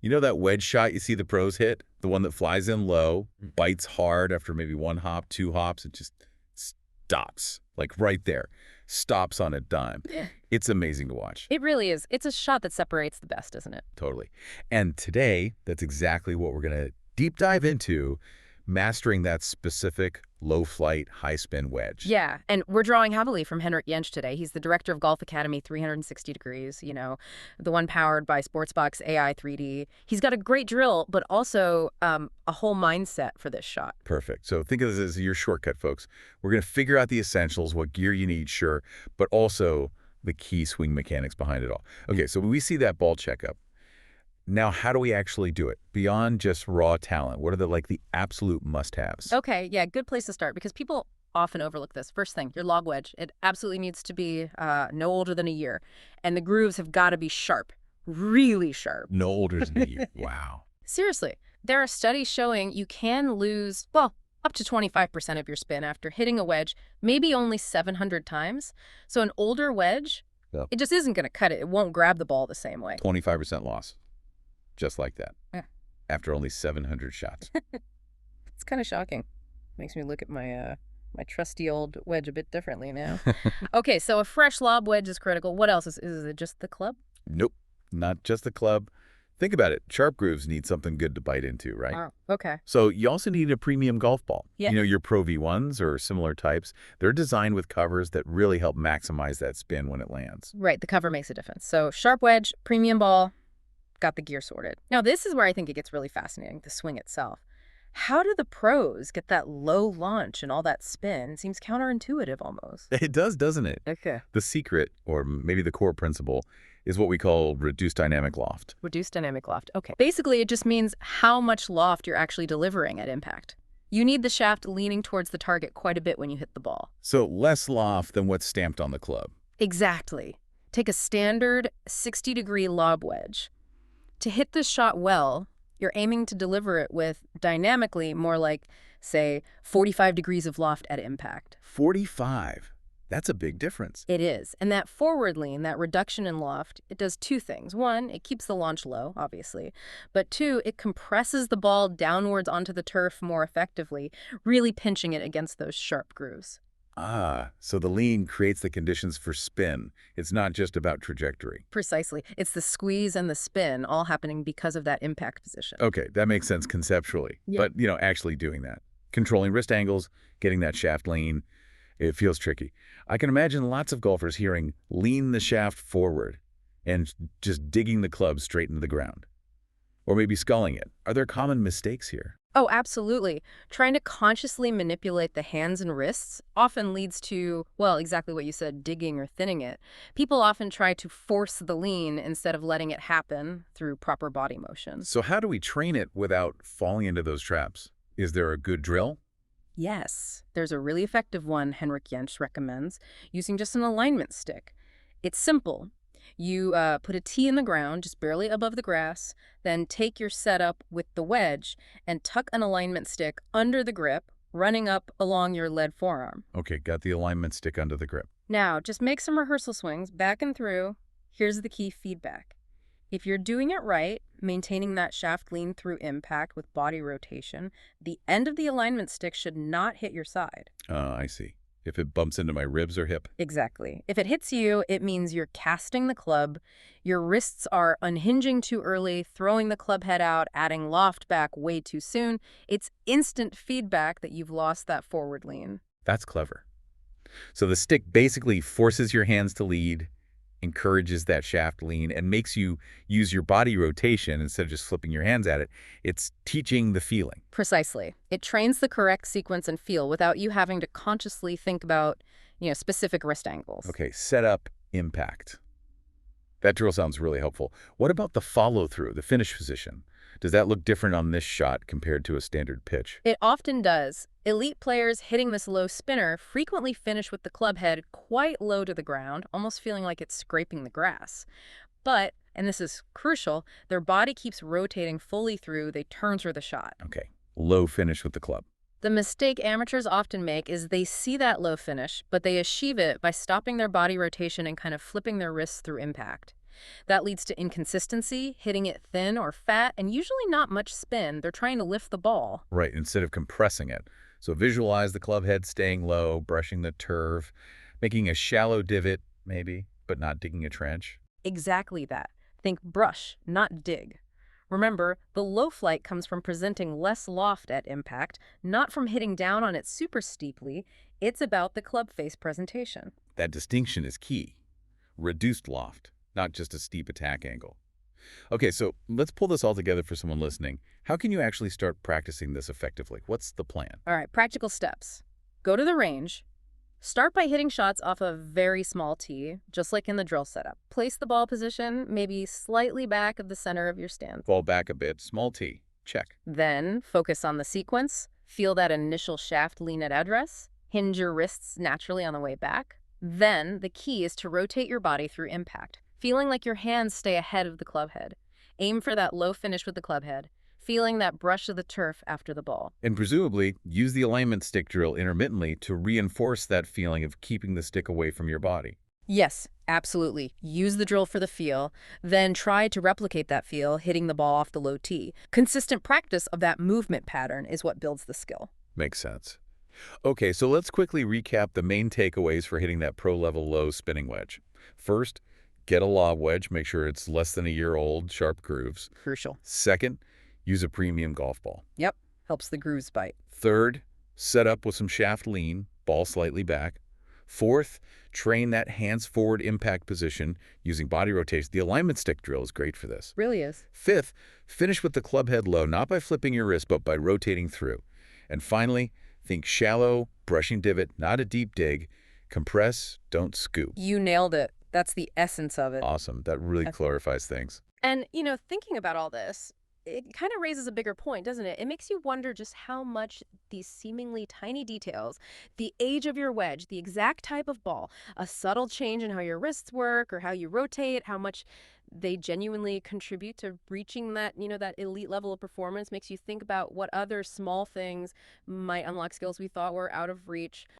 You know that wedge shot you see the pros hit? The one that flies in low, bites hard after maybe one hop, two hops, and just stops, like right there. Stops on a dime. Yeah. It's amazing to watch. It really is. It's a shot that separates the best, isn't it? Totally. And today, that's exactly what we're going to deep dive into, mastering that specific low flight, high spin wedge. Yeah, and we're drawing heavily from Henrik Jensch today. He's the director of Golf Academy 360 Degrees, the one powered by Sportsbox AI 3D. He's got a great drill, but also a whole mindset for this shot. Perfect. So think of this as your shortcut, folks. We're going to figure out the essentials, what gear you need, sure, but also the key swing mechanics behind it all. Okay, so we see that ball checkup. Now, how do we actually do it? Beyond just raw talent, what are the absolute must-haves? Okay, yeah, good place to start because people often overlook this. First thing, your log wedge. It absolutely needs to be no older than a year. And the grooves have got to be sharp, really sharp. No older than a year. Wow. Seriously, there are studies showing you can lose, well, up to 25% of your spin after hitting a wedge, maybe only 700 times. So an older wedge, Yep. It just isn't going to cut it. It won't grab the ball the same way. 25% loss. Just like that. Yeah. After only 700 shots. It's kind of shocking. Makes me look at my my trusty old wedge a bit differently now. Okay, so a fresh lob wedge is critical. What else? Is it just the club? Nope. Not just the club. Think about it. Sharp grooves need something good to bite into, right? Oh, okay. So you also need a premium golf ball. Yeah. Your Pro V1s or similar types, they're designed with covers that really help maximize that spin when it lands. Right, the cover makes a difference. So sharp wedge, premium ball, got the gear sorted. Now, this is where I think it gets really fascinating, the swing itself. How do the pros get that low launch and all that spin? It seems counterintuitive almost. It does, doesn't it? Okay. The secret, or maybe the core principle, is what we call reduced dynamic loft. Reduced dynamic loft. Okay. Basically, it just means how much loft you're actually delivering at impact. You need the shaft leaning towards the target quite a bit when you hit the ball. So less loft than what's stamped on the club. Exactly. Take a standard 60-degree lob wedge. To hit this shot well, you're aiming to deliver it with dynamically more like, say, 45 degrees of loft at impact. 45. That's a big difference. It is. And that forward lean, that reduction in loft, it does two things. One, it keeps the launch low, obviously. But two, it compresses the ball downwards onto the turf more effectively, really pinching it against those sharp grooves. Ah, so the lean creates the conditions for spin. It's not just about trajectory. Precisely. It's the squeeze and the spin all happening because of that impact position. Okay, that makes sense conceptually. Yeah. But, actually doing that. Controlling wrist angles, getting that shaft lean, it feels tricky. I can imagine lots of golfers hearing lean the shaft forward and just digging the club straight into the ground. Or maybe sculling it. Are there common mistakes here? Oh, absolutely. Trying to consciously manipulate the hands and wrists often leads to, well, exactly what you said, digging or thinning it. People often try to force the lean instead of letting it happen through proper body motion. So how do we train it without falling into those traps? Is there a good drill? Yes, there's a really effective one Henrik Jensch recommends, using just an alignment stick. It's simple. You put a tee in the ground, just barely above the grass, then take your setup with the wedge and tuck an alignment stick under the grip, running up along your lead forearm. Okay, got the alignment stick under the grip. Now, just make some rehearsal swings back and through. Here's the key feedback. If you're doing it right, maintaining that shaft lean through impact with body rotation, the end of the alignment stick should not hit your side. I see. If it bumps into my ribs or hip. Exactly. If it hits you, it means you're casting the club, your wrists are unhinging too early, throwing the club head out, adding loft back way too soon. It's instant feedback that you've lost that forward lean. That's clever. So the stick basically forces your hands to lead, encourages that shaft lean, and makes you use your body rotation instead of just flipping your hands at it. It's teaching the feeling. Precisely. It trains the correct sequence and feel without you having to consciously think about, specific wrist angles. Okay, setup, impact. That drill sounds really helpful. What about the follow-through, the finish position? Does that look different on this shot compared to a standard pitch? It often does. Elite players hitting this low spinner frequently finish with the club head quite low to the ground, almost feeling like it's scraping the grass. But, and this is crucial, their body keeps rotating fully through, they turn through the shot. Okay, low finish with the club. The mistake amateurs often make is they see that low finish, but they achieve it by stopping their body rotation and kind of flipping their wrists through impact. That leads to inconsistency, hitting it thin or fat, and usually not much spin. They're trying to lift the ball. Right, instead of compressing it. So visualize the club head staying low, brushing the turf, making a shallow divot, maybe, but not digging a trench. Exactly that. Think brush, not dig. Remember, the low flight comes from presenting less loft at impact, not from hitting down on it super steeply. It's about the club face presentation. That distinction is key. Reduced loft, not just a steep attack angle. Okay, so let's pull this all together for someone listening. How can you actually start practicing this effectively? What's the plan? All right, practical steps. Go to the range. Start by hitting shots off a very small tee, just like in the drill setup. Place the ball position maybe slightly back of the center of your stance. Fall back a bit, small tee. Check. Then focus on the sequence. Feel that initial shaft lean at address. Hinge your wrists naturally on the way back. Then the key is to rotate your body through impact, feeling like your hands stay ahead of the club head. Aim for that low finish with the club head, feeling that brush of the turf after the ball. And presumably, use the alignment stick drill intermittently to reinforce that feeling of keeping the stick away from your body. Yes, absolutely. Use the drill for the feel, then try to replicate that feel, hitting the ball off the low tee. Consistent practice of that movement pattern is what builds the skill. Makes sense. Okay, so let's quickly recap the main takeaways for hitting that pro-level low spinning wedge. First, get a lob wedge. Make sure it's less than a year old, sharp grooves. Crucial. Second, use a premium golf ball. Yep, helps the grooves bite. Third, set up with some shaft lean, ball slightly back. Fourth, train that hands-forward impact position using body rotation. The alignment stick drill is great for this. Really is. Fifth, finish with the club head low, not by flipping your wrist, but by rotating through. And finally, think shallow, brushing divot, not a deep dig. Compress, don't scoop. You nailed it. That's the essence of it. Awesome. That really clarifies things. And, thinking about all this, it kind of raises a bigger point, doesn't it? It makes you wonder just how much these seemingly tiny details, the age of your wedge, the exact type of ball, a subtle change in how your wrists work or how you rotate, how much they genuinely contribute to reaching that, that elite level of performance makes you think about what other small things might unlock skills we thought were out of reach.